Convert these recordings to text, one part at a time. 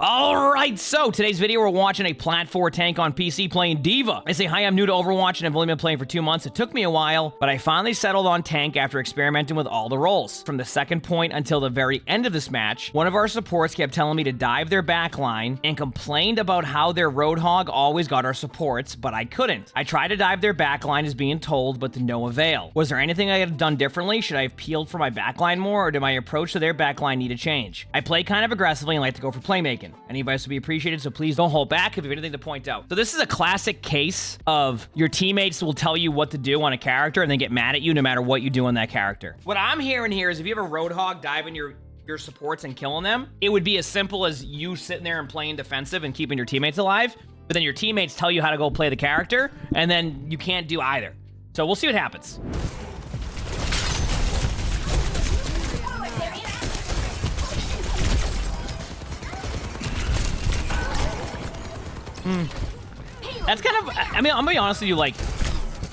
Alright, so today's video we're watching a Plat 4 tank on PC playing D.Va. I say hi, I'm new to Overwatch and I've only been playing for 2 months. It took me a while, but I finally settled on tank after experimenting with all the roles. From the second point until the very end of this match, one of our supports kept telling me to dive their backline and complained about how their Roadhog always got our supports, but I couldn't. I tried to dive their backline as being told, but to no avail. Was there anything I could have done differently? Should I have peeled for my backline more, or did my approach to their backline need to change? I play kind of aggressively and like to go for playmaking. Any advice would be appreciated, so please don't hold back if you have anything to point out. So this is a classic case of your teammates will tell you what to do on a character and then get mad at you no matter what you do on that character. What I'm hearing here is if you have a Roadhog diving your supports and killing them, it would be as simple as you sitting there and playing defensive and keeping your teammates alive, but then your teammates tell you how to go play the character, and then you can't do either. So we'll see what happens. That's kind of, I mean, I'm gonna be honest with you, like,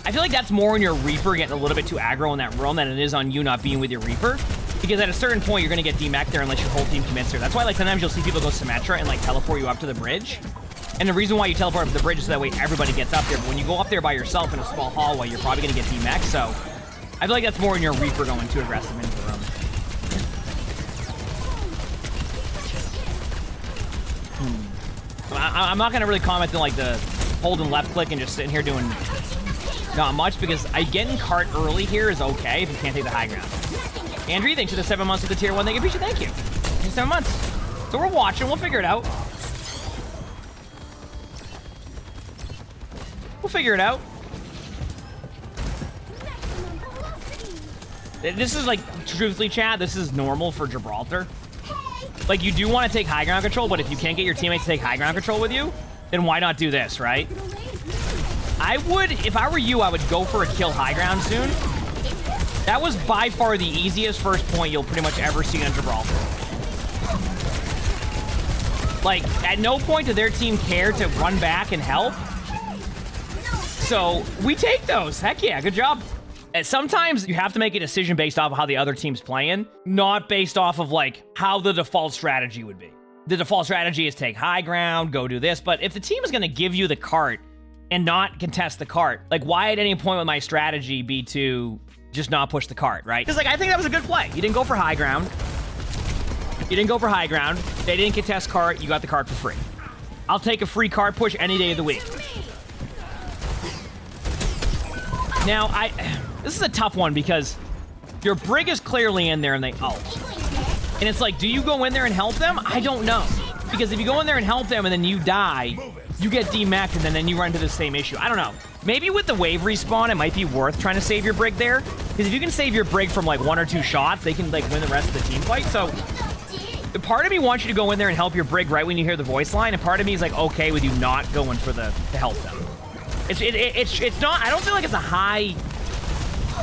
I feel like that's more on your Reaper getting a little bit too aggro in that room than it is on you not being with your Reaper. Because at a certain point, you're gonna get demeched there unless your whole team commits there. That's why, like, sometimes you'll see people go Symmetra and, like, teleport you up to the bridge. And the reason why you teleport up to the bridge is so that way everybody gets up there. But when you go up there by yourself in a small hallway, you're probably gonna get demeched. So I feel like that's more in your Reaper going too aggressive into the room. I'm not gonna really comment on like the holding left click and just sitting here doing not much, because getting cart early here is okay if you can't take the high ground. Andrew, thanks for the 7 months of the tier 1. Thank you. Thank you. 7 months. So we're watching. We'll figure it out. We'll figure it out. This is like, truthfully, chat, this is normal for Gibraltar. Like, you do want to take high ground control, but if you can't get your teammates to take high ground control with you, then why not do this, right? I would, if I were you, I would go for a kill high ground soon. That was by far the easiest first point you'll pretty much ever see on Gibraltar. Like, at no point did their team care to run back and help. So, we take those. Heck yeah, good job. Sometimes you have to make a decision based off of how the other team's playing, not based off of, like, how the default strategy would be. The default strategy is take high ground, go do this, but if the team is going to give you the cart and not contest the cart, like, why at any point would my strategy be to just not push the cart, right? Because, like, I think that was a good play. You didn't go for high ground. You didn't go for high ground. They didn't contest cart. You got the cart for free. I'll take a free cart push any day of the week. Now, this is a tough one because your Brig is clearly in there and they ult. And it's like, do you go in there and help them? I don't know. Because if you go in there and help them and then you die, you get demeched and then you run into the same issue. I don't know. Maybe with the wave respawn, it might be worth trying to save your Brig there. Because if you can save your Brig from like 1 or 2 shots, they can like win the rest of the team fight. So the part of me wants you to go in there and help your Brig right when you hear the voice line. And part of me is like, okay with you not going for to help them. It's not, I don't feel like it's a high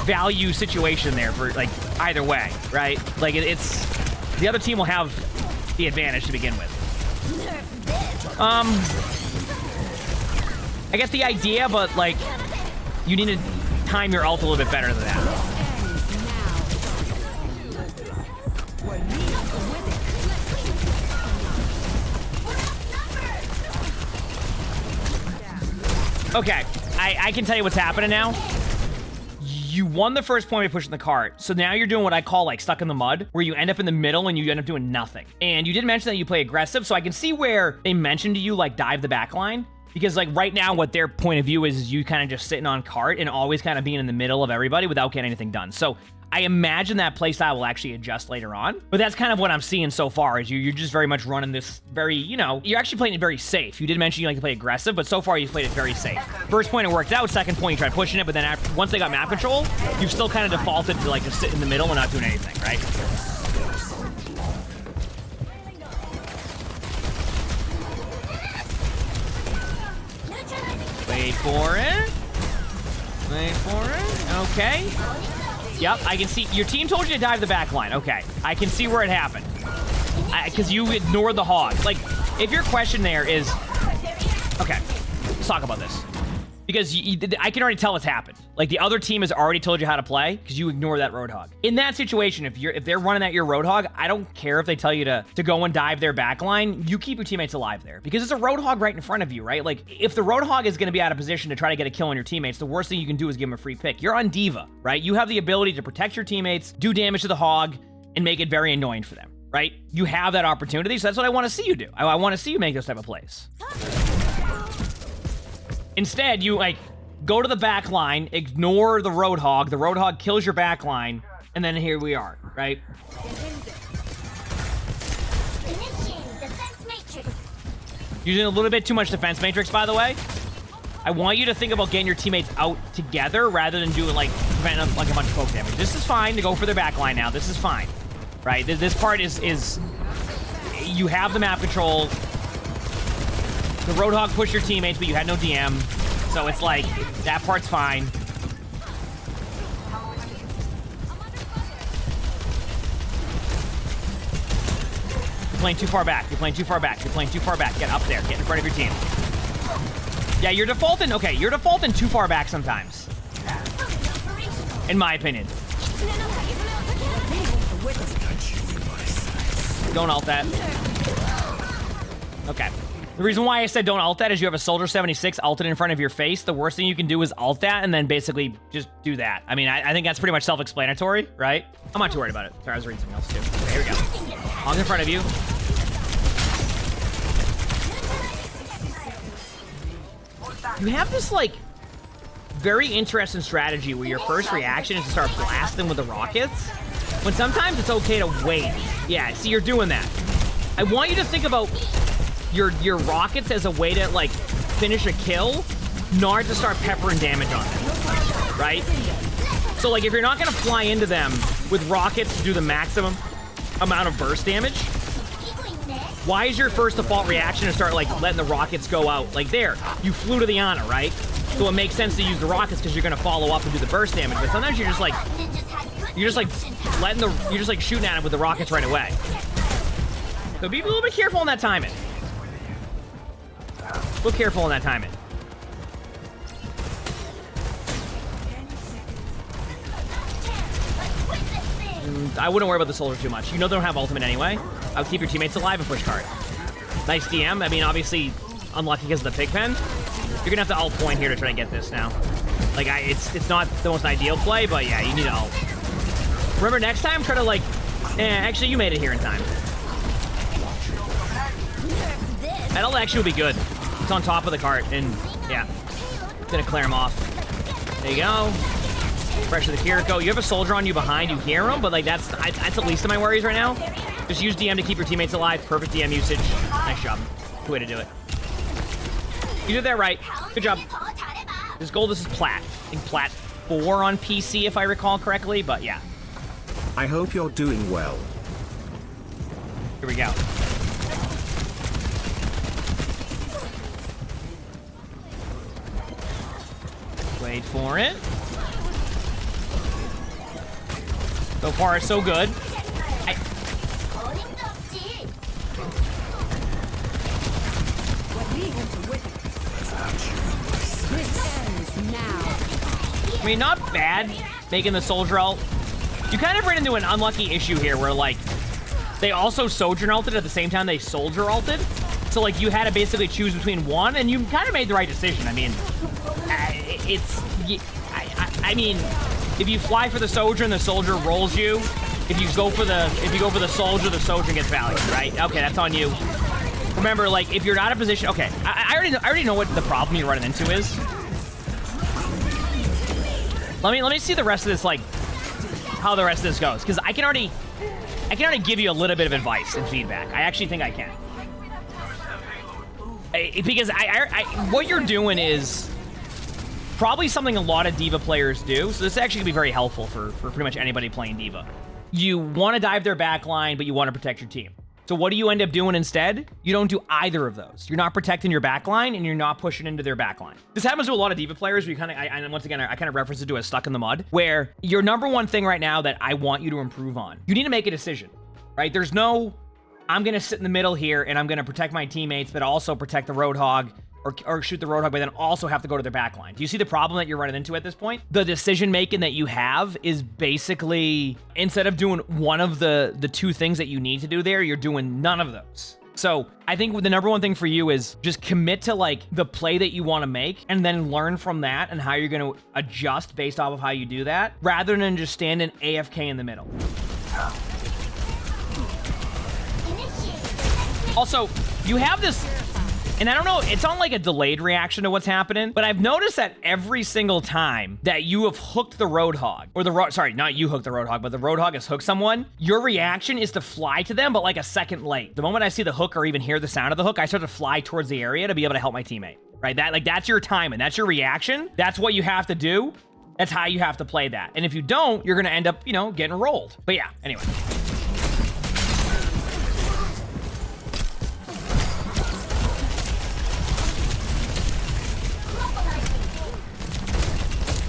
value situation there for like either way, right? Like it's the other team will have the advantage to begin with. I guess the idea, but like you need to time your ult a little bit better than that. Okay, I can tell you what's happening now. You won the first point by pushing the cart, so now you're doing what I call like stuck in the mud, where you end up in the middle and you end up doing nothing. And you did mention that you play aggressive, so I can see where they mentioned to you like dive the back line, because like right now what their point of view is you kind of just sitting on cart and always kind of being in the middle of everybody without getting anything done. So I imagine that playstyle will actually adjust later on, but that's kind of what I'm seeing so far is you're just very much running this very, you know, you're actually playing it very safe. You did mention you like to play aggressive, but so far you've played it very safe. First point it worked out, second point you tried pushing it, but then after, once they got map control, you've still kind of defaulted to like just sit in the middle and not doing anything, right? Wait for it. Wait for it. Okay. Yep, I can see. Your team told you to dive the back line. Okay, I can see where it happened. Because you ignored the hog. Like, if your question there is... Okay, let's talk about this. Because I can already tell what's happened. Like, the other team has already told you how to play because you ignore that Roadhog. In that situation, if they're running at your Roadhog, I don't care if they tell you to go and dive their backline. You keep your teammates alive there because it's a Roadhog right in front of you, right? Like, if the Roadhog is going to be out of position to try to get a kill on your teammates, the worst thing you can do is give them a free pick. You're on D.Va, right? You have the ability to protect your teammates, do damage to the hog, and make it very annoying for them, right? You have that opportunity, so that's what I want to see you do. I want to see you make those type of plays. Instead, you, like, go to the back line, ignore the Roadhog. The Roadhog kills your back line, and then here we are, right? Using a little bit too much defense matrix, by the way. I want you to think about getting your teammates out together rather than doing, like, preventing, like, a bunch of poke damage. This is fine to go for their back line now. This is fine, right? This part is you have the map control. The Roadhog pushed your teammates, but you had no DM. So it's like, that part's fine. You're playing too far back. You're playing too far back. You're playing too far back. Get up there. Get in front of your team. Yeah, you're defaulting. Okay, you're defaulting too far back sometimes. In my opinion. Don't ult that. Okay. The reason why I said don't ult that is you have a Soldier 76 ulted in front of your face. The worst thing you can do is ult that and then basically just do that. I mean, I think that's pretty much self-explanatory, right? I'm not too worried about it. Sorry, I was reading something else too. Okay, here we go. Hog's in front of you. You have this, like, very interesting strategy where your first reaction is to start blasting with the rockets, when sometimes it's okay to wait. Yeah, see, you're doing that. I want you to think about your rockets as a way to, like, finish a kill, not to start peppering damage on them, right? So, like, if you're not gonna fly into them with rockets to do the maximum amount of burst damage, why is your first default reaction to start, like, letting the rockets go out? Like, there, you flew to the Ana, right? So it makes sense to use the rockets because you're gonna follow up and do the burst damage, but sometimes you're just like shooting at it with the rockets right away. So be a little bit careful on that timing. A little careful on that timing. I wouldn't worry about the soldier too much. You know they don't have ultimate anyway. I'll keep your teammates alive and push card. Nice DM. I mean, obviously, unlucky because of the pig pen. You're gonna have to ult point here to try and get this now. Like, it's not the most ideal play, but yeah, you need to ult. Remember, next time, try to, like, actually, you made it here in time. That ult actually would be good. It's on top of the cart, and yeah, it's gonna clear him off. There you go. Pressure the Kiriko. You have a soldier on you behind. You hear him, but, like, that's the least of my worries right now. Just use DM to keep your teammates alive. Perfect DM usage. Nice job. Good way to do it. You did that right. Good job. This gold, this is plat. I think plat 4 on PC, if I recall correctly, but yeah. I hope you're doing well. Here we go. Wait for it. So far, so good. I mean, not bad making the soldier ult. You kind of ran into an unlucky issue here where, like, they also sojourn ulted at the same time they soldier ulted. So, like, you had to basically choose between one, and you kind of made the right decision. I mean, I mean, if you fly for the soldier and the soldier rolls you, if you go for the soldier gets value, right? Okay, that's on you. Remember, like, if you're not in position, okay, I already know what the problem you're running into is. Let me see the rest of this, like, how the rest of this goes, because I can already give you a little bit of advice and feedback. I actually think I can, because what you're doing is probably something a lot of D.Va players do. So this actually could be very helpful for pretty much anybody playing D.Va. You want to dive their back line, but you want to protect your team. So what do you end up doing instead? You don't do either of those. You're not protecting your backline, and you're not pushing into their backline. This happens to a lot of D.Va players. We once again, I kind of reference it to as stuck in the mud, where your number one thing right now that I want you to improve on, you need to make a decision, right? There's no, I'm going to sit in the middle here, and I'm going to protect my teammates, but also protect the Roadhog, or shoot the Roadhog, but then also have to go to their back line. Do you see the problem that you're running into at this point? The decision making that you have is basically, instead of doing one of the two things that you need to do there, you're doing none of those. So I think the number one thing for you is just commit to like the play that you want to make and then learn from that and how you're going to adjust based off of how you do that, rather than just standing AFK in the middle. Also, you have this, and I don't know, it's on like a delayed reaction to what's happening, but I've noticed that every single time that you have hooked the Roadhog, or sorry, not you hooked the Roadhog, but the Roadhog has hooked someone, your reaction is to fly to them, but like a second late. The moment I see the hook or even hear the sound of the hook, I start to fly towards the area to be able to help my teammate, right? That's your timing, that's your reaction. That's what you have to do. That's how you have to play that. And if you don't, you're gonna end up, you know, getting rolled. But yeah, anyway.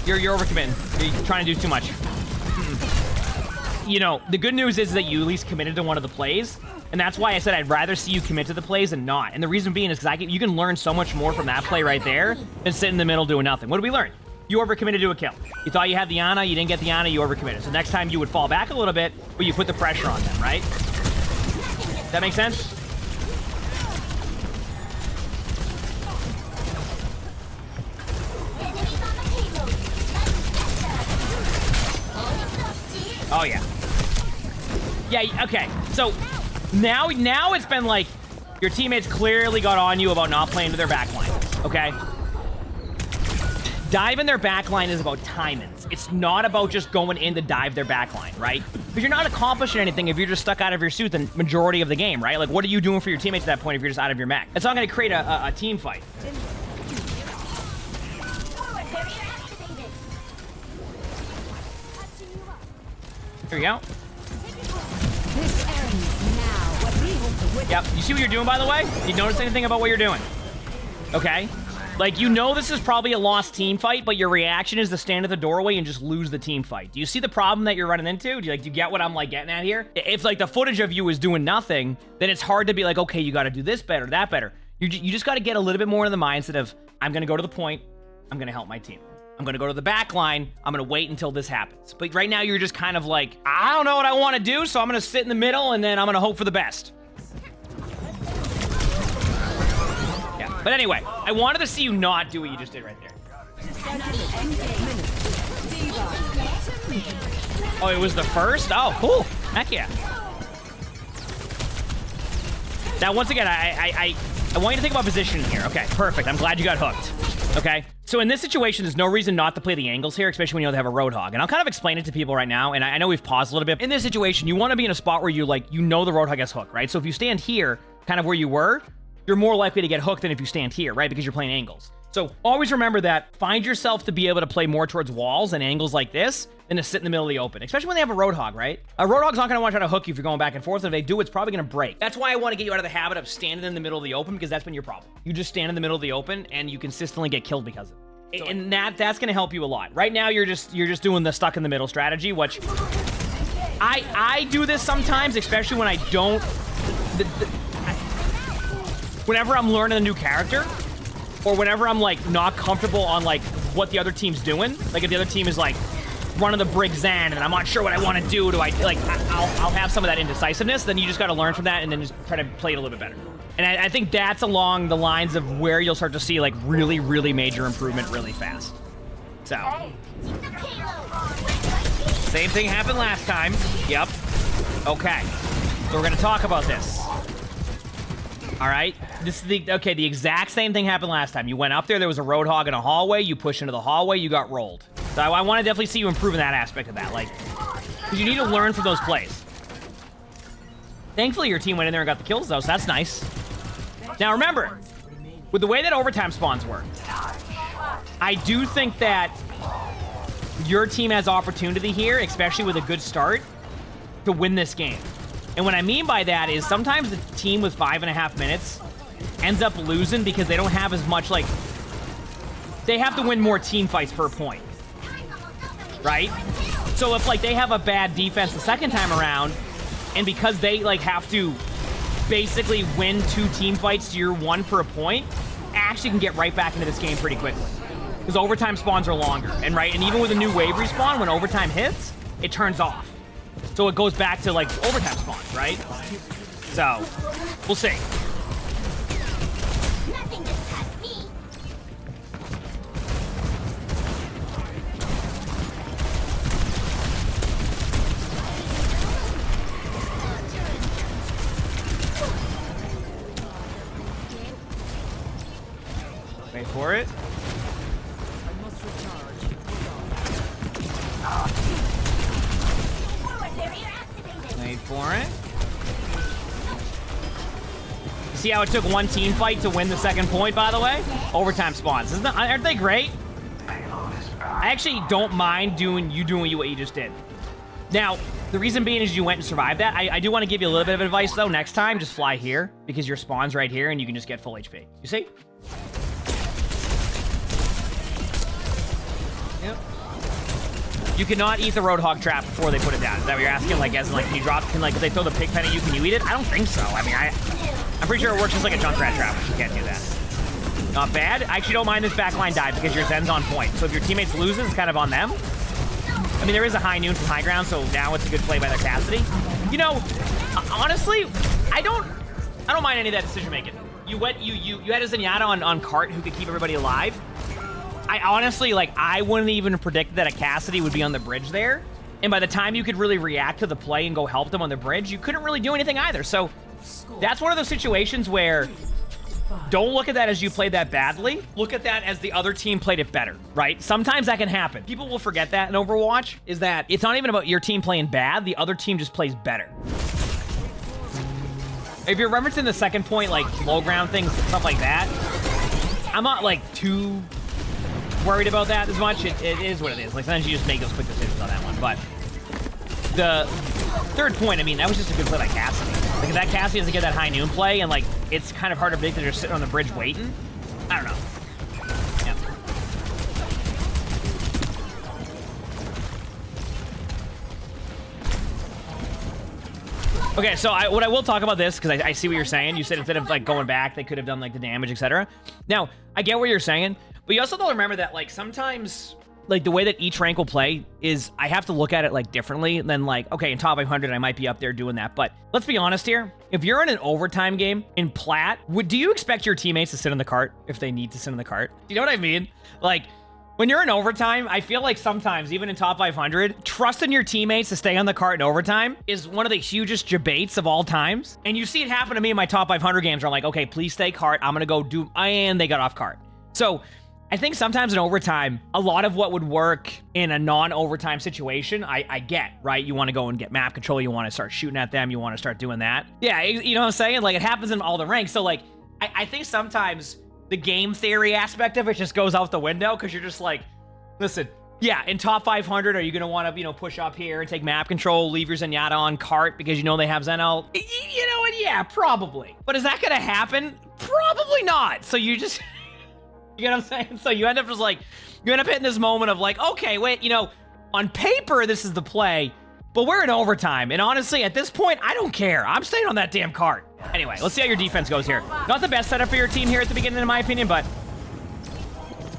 You're overcommitting. You're trying to do too much. You know, the good news is that you at least committed to one of the plays, and that's why I said I'd rather see you commit to the plays than not. And the reason being is because you can learn so much more from that play right there than sitting in the middle doing nothing. What did we learn? You overcommitted to a kill. You thought you had the Ana, you didn't get the Ana, you overcommitted. So next time you would fall back a little bit, but you put the pressure on them, right? Does that make sense? Oh, yeah. Yeah, okay. So, now it's been like, your teammates clearly got on you about not playing to their backline, okay? Diving their backline is about timings. It's not about just going in to dive their backline, right? Because you're not accomplishing anything if you're just stuck out of your suit the majority of the game, right? Like, what are you doing for your teammates at that point if you're just out of your mech? It's not going to create a team fight. Here we go. Yep, you see what you're doing, by the way? You notice anything about what you're doing? Okay? Like, you know this is probably a lost team fight, but your reaction is to stand at the doorway and just lose the team fight. Do you see the problem that you're running into? Do you get what I'm, like, getting at here? If, like, the footage of you is doing nothing, then it's hard to be like, okay, you gotta do this better, that better. You just gotta get a little bit more in the mindset of, I'm gonna go to the point, I'm gonna help my team. I'm gonna go to the back line, I'm gonna wait until this happens. But right now, you're just kind of like, I don't know what I wanna do, so I'm gonna sit in the middle, and then I'm gonna hope for the best. Yeah, but anyway, I wanted to see you not do what you just did right there. Oh, it was the first? Oh, cool. Heck yeah. Now, once again, I want you to think about positioning here. Okay, perfect. I'm glad you got hooked. Okay? So in this situation, there's no reason not to play the angles here, especially when you know they have a Roadhog. And I'll kind of explain it to people right now, and I know we've paused a little bit. In this situation, you want to be in a spot where you know the Roadhog has hook, right? So if you stand here, kind of where you were, you're more likely to get hooked than if you stand here, right? Because you're playing angles. So always remember that. Find yourself to be able to play more towards walls and angles like this than to sit in the middle of the open, especially when they have a Roadhog, right? A Roadhog's not going to want to try to hook you if you're going back and forth. And if they do, it's probably going to break. That's why I want to get you out of the habit of standing in the middle of the open, because that's been your problem. You just stand in the middle of the open and you consistently get killed because of it. And that's going to help you a lot. Right now, you're just doing the stuck in the middle strategy, which I do this sometimes, especially when I don't. Whenever I'm learning a new character, or whenever I'm like not comfortable on like what the other team's doing, like if the other team is like running the Brig Zan and I'm not sure what I want to do, I'll have some of that indecisiveness. Then you just got to learn from that and then just try to play it a little bit better. And I think that's along the lines of where you'll start to see like really, really major improvement really fast. So, same thing happened last time. Yep. Okay. So we're gonna talk about this. All right. This is the exact same thing happened last time. You went up there was a Roadhog in a hallway. You pushed into the hallway. You got rolled. So I want to definitely see you improve in that aspect of that, like, because you need to learn from those plays. Thankfully, your team went in there and got the kills, though, so that's nice. Now, remember, with the way that overtime spawns work, I do think that your team has opportunity here, especially with a good start, to win this game. And what I mean by that is sometimes the team with 5.5 minutes ends up losing because they don't have as much, like, they have to win more team fights per point, right? So if, like, they have a bad defense the second time around, and because they, like, have to basically win 2 team fights to your 1 for a point, actually can get right back into this game pretty quickly. Because overtime spawns are longer. And even with a new wave respawn, when overtime hits, it turns off. So it goes back to like overtime spawns, right? So, we'll see. Nothing gets past me. Wait for it. Wait for it. See how it took one team fight to win the second point, by the way? Overtime spawns. Aren't they great? I actually don't mind doing what you just did. Now, the reason being is you went and survived that. I do want to give you a little bit of advice, though. Next time, just fly here, because your spawn's right here, and you can just get full HP. You see? Yep. You cannot eat the Roadhog trap before they put it down. Is that what you're asking? Like, as in, like, can you drop, if they throw the pig pen at you, can you eat it? I don't think so. I mean, I'm pretty sure it works just like a Junkrat trap, but you can't do that. Not bad. I actually don't mind this backline dive because your Zen's on point. So if your teammates loses, it's kind of on them. I mean, there is a high noon from high ground, so now it's a good play by their Cassidy. You know, honestly, I don't mind any of that decision making. You had a Zenyatta on cart who could keep everybody alive. I honestly, I wouldn't even predict that a Cassidy would be on the bridge there. And by the time you could really react to the play and go help them on the bridge, you couldn't really do anything either. So that's one of those situations where don't look at that as you played that badly. Look at that as the other team played it better, right? Sometimes that can happen. People will forget that in Overwatch, is that it's not even about your team playing bad. The other team just plays better. If you're referencing the second point, like low ground things, stuff like that, I'm not too worried about that as much. It is what it is. Sometimes you just make those quick decisions on that one. But the third point, I mean, that was just a good play by Cassidy. If that Cassidy doesn't get that high noon play, and it's kind of hard to predict that they're sitting on the bridge waiting. I don't know. Yeah. Okay, so what I will talk about this, because I see what you're saying. You said instead of going back, they could have done the damage, etc. Now, I get what you're saying, but you also have to remember that sometimes the way that each rank will play is I have to look at it differently than okay, in top 500 I might be up there doing that. But let's be honest here. If you're in an overtime game in plat, do you expect your teammates to sit in the cart if they need to sit in the cart? You know what I mean? When you're in overtime, I feel like sometimes, even in top 500, trusting your teammates to stay on the cart in overtime is one of the hugest debates of all times. And you see it happen to me in my top 500 games where I'm like, okay, please stay cart. I'm going to go do, and they got off cart. So I think sometimes in overtime, a lot of what would work in a non-overtime situation, I get, right? You want to go and get map control. You want to start shooting at them. You want to start doing that. Yeah, you know what I'm saying? It happens in all the ranks. So, I think sometimes the game theory aspect of it just goes out the window because you're just listen, yeah, in top 500, are you going to want to, push up here and take map control, leave your Zenyatta on cart because you know they have Zen ult? You know what? Yeah, probably. But is that going to happen? Probably not. So you just... You get what I'm saying? So you end up just you end up hitting this moment of okay, wait, on paper, this is the play, but we're in overtime. And honestly, at this point, I don't care. I'm staying on that damn cart. Anyway, let's see how your defense goes here. Not the best setup for your team here at the beginning, in my opinion, but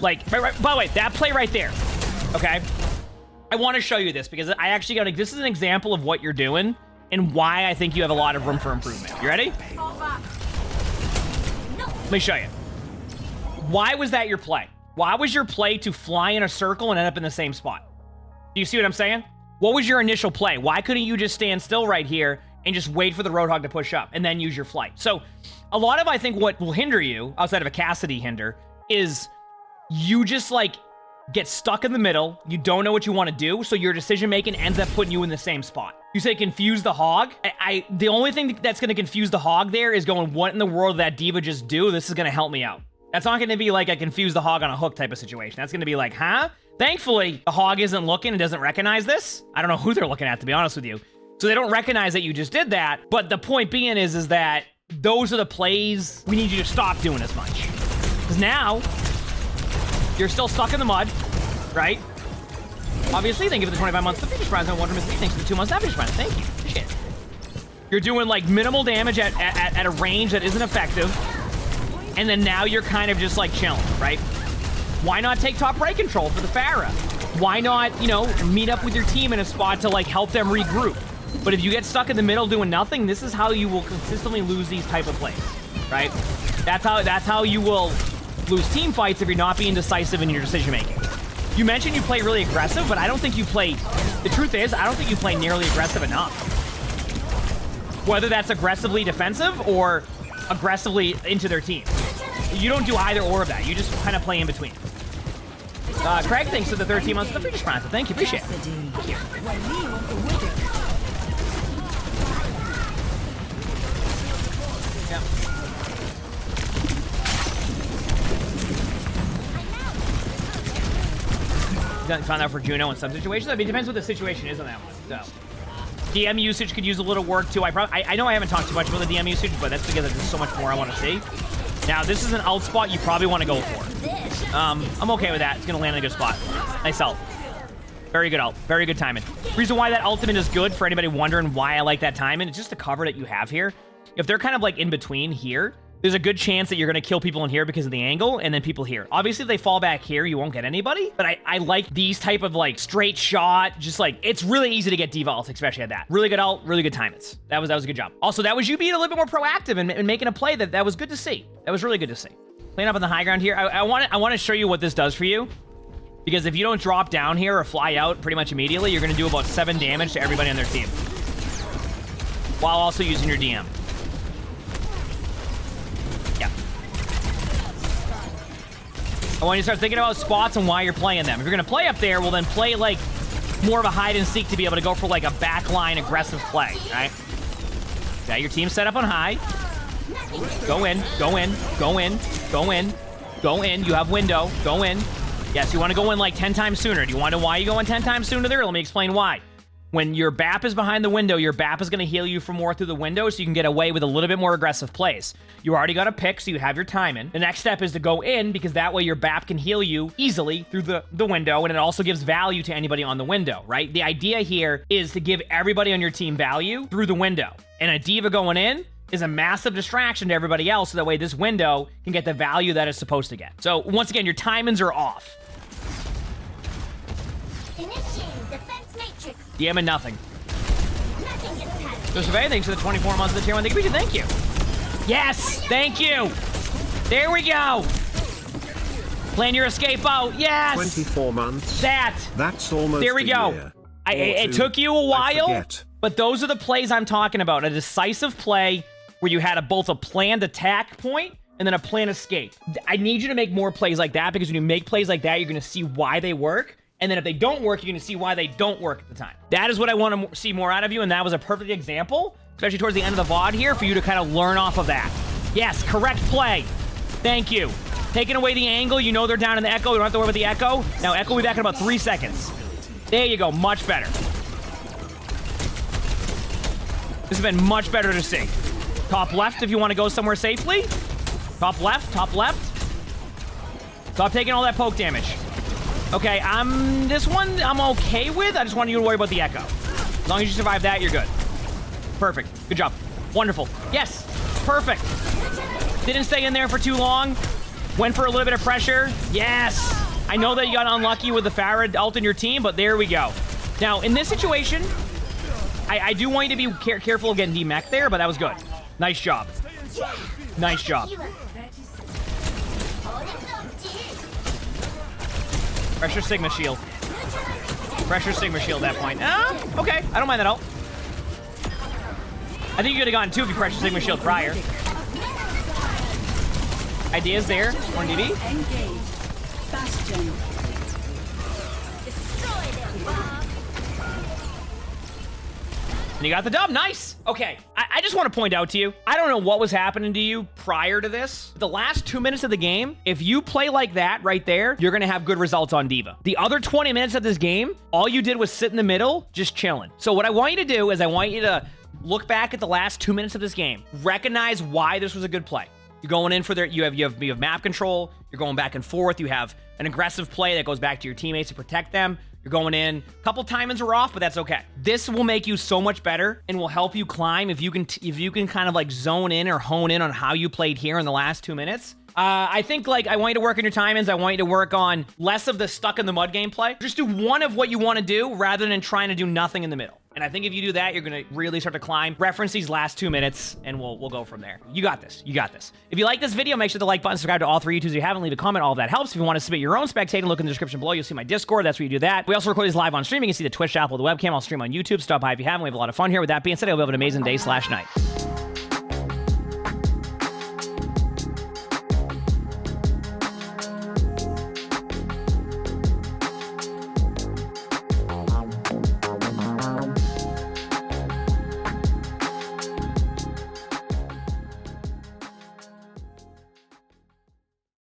by the way, that play right there, okay? I want to show you this because I actually got this is an example of what you're doing and why I think you have a lot of room for improvement. You ready? Let me show you. Why was that your play? Why was your play to fly in a circle and end up in the same spot? Do you see what I'm saying? What was your initial play? Why couldn't you just stand still right here and just wait for the Roadhog to push up and then use your flight? So a lot of, I think, what will hinder you, outside of a Cassidy hinder, is you just get stuck in the middle. You don't know what you want to do. So your decision making ends up putting you in the same spot. You say confuse the hog. The only thing that's going to confuse the hog there is going, what in the world did that diva just do? This is going to help me out. That's not going to be a confuse the hog on a hook type of situation. That's going to be huh? Thankfully, the hog isn't looking and doesn't recognize this. I don't know who they're looking at, to be honest with you. So they don't recognize that you just did that. But the point being is that those are the plays we need you to stop doing as much. Because now, you're still stuck in the mud, right? Obviously, thank you for the 25 months. The Finish Prize and Wonder Miss. Thanks for the 2 months. Finish Prize. Thank you. Appreciate it. You're doing minimal damage at a range that isn't effective. and then now you're kind of just like chilling, right? Why not take top right control for the Pharah? Why not, you know, meet up with your team in a spot to like help them regroup? But if you get stuck in the middle doing nothing, this is how you will consistently lose these type of plays, right? That's how you will lose team fights if you're not being decisive in your decision making. You mentioned you play really aggressive, but I don't think you play. The truth is, I don't think you play nearly aggressive enough. Whether that's aggressively defensive or aggressively into their team. You don't do either or of that. You just kind of play in between. Craig thanks for the 13 months of the free sponsor. Thank you, appreciate it. Thank you. Yeah. Found out for Juno in some situations. I mean, it depends what the situation is on that one. So, DM usage could use a little work too. I know I haven't talked too much about the DM usage, but that's because there's so much more I want to see. Now, this is an ult spot you probably want to go for. I'm okay with that. It's going to land in a good spot. Nice ult. Very good ult. Very good timing. Reason why that ultimate is good, for anybody wondering why I like that timing, it's just the cover that you have here. If they're kind of like in between here, there's a good chance that you're going to kill people in here because of the angle, and then people here. Obviously, if they fall back here, you won't get anybody, but I like these type of like straight shot, just like, it's really easy to get diva ult, especially at that. Really good ult, really good timings. That was a good job. Also, that was you being a little bit more proactive and making a play that was good to see. That was really good to see. Playing up on the high ground here, I want to show you what this does for you, because if you don't drop down here or fly out pretty much immediately, you're going to do about 7 damage to everybody on their team, while also using your DM. I want you to start thinking about spots and why you're playing them. If you're going to play up there, well, then play like more of a hide and seek to be able to go for like a backline aggressive play, right? Got your team set up on high. Go in, go in, go in, go in, go in. You have window. Go in. Yes, you want to go in like 10 times sooner. Do you want to know why you go in 10 times sooner there? Let me explain why. When your BAP is behind the window, your BAP is going to heal you for more through the window, so you can get away with a little bit more aggressive plays. You already got a pick, so you have your timing. The next step is to go in, because that way your BAP can heal you easily through the window, and it also gives value to anybody on the window, right? The idea here is to give everybody on your team value through the window. And a diva going in is a massive distraction to everybody else, so that way this window can get the value that it's supposed to get. So once again, your timings are off. DM and nothing. Joseph A, thanks for the 24 months of the tier 1. Thank you. Yes, thank you. There we go. Plan your escape out. Yes. 24 months. That's almost there we go. Year. It took you a while, but those are the plays I'm talking about. A decisive play where you had both a planned attack point and then a planned escape. I need you to make more plays like that, because when you make plays like that, you're going to see why they work. And then if they don't work, you're going to see why they don't work at the time. That is what I want to see more out of you, and that was a perfect example, especially towards the end of the VOD here, for you to kind of learn off of that. Yes, correct play. Thank you. Taking away the angle, you know they're down in the echo. You don't have to worry about the echo. Now, echo will be back in about 3 seconds. There you go, much better. This has been much better to see. Top left if you want to go somewhere safely. Top left, top left. Stop taking all that poke damage. Okay, this one I'm okay with. I just want you to worry about the echo. As long as you survive that, you're good. Perfect. Good job. Wonderful. Yes. Perfect. Didn't stay in there for too long. Went for a little bit of pressure. Yes. I know that you got unlucky with the Pharah ult in your team, but there we go. Now, in this situation, I do want you to be careful of getting demech there, but that was good. Nice job. Nice job. Pressure Sigma Shield. Pressure Sigma Shield at that point. Okay. I don't mind that ult. I think you could have gotten 2 if you pressure Sigma Shield prior. Ideas there. 1 DB. And you got the dub. Nice. Okay. I just want to point out to you, I don't know what was happening to you prior to this. The last 2 minutes of the game, if you play like that right there, you're going to have good results on Diva. The other 20 minutes of this game, all you did was sit in the middle, just chilling. So what I want you to do is I want you to look back at the last 2 minutes of this game. Recognize why this was a good play. You're going in for their, you have map control. You're going back and forth. You have an aggressive play that goes back to your teammates to protect them. You're going in. A couple timings are off, but that's okay. This will make you so much better and will help you climb if you can kind of like zone in or hone in on how you played here in the last 2 minutes. I think, like, I want you to work on your timings. I want you to work on less of the stuck in the mud gameplay. Just do one of what you want to do rather than trying to do nothing in the middle. And I think if you do that, you're going to really start to climb. Reference these last 2 minutes, and we'll go from there. You got this. You got this. If you like this video, make sure to like button, subscribe to all 3 YouTubes if you haven't, leave a comment. All of that helps. If you want to submit your own spectating, look in the description below. You'll see my Discord. That's where you do that. We also record these live on stream. You can see the Twitch app with the webcam. I'll stream on YouTube. Stop by if you haven't. We have a lot of fun here. With that being said, I hope you have an amazing day/night.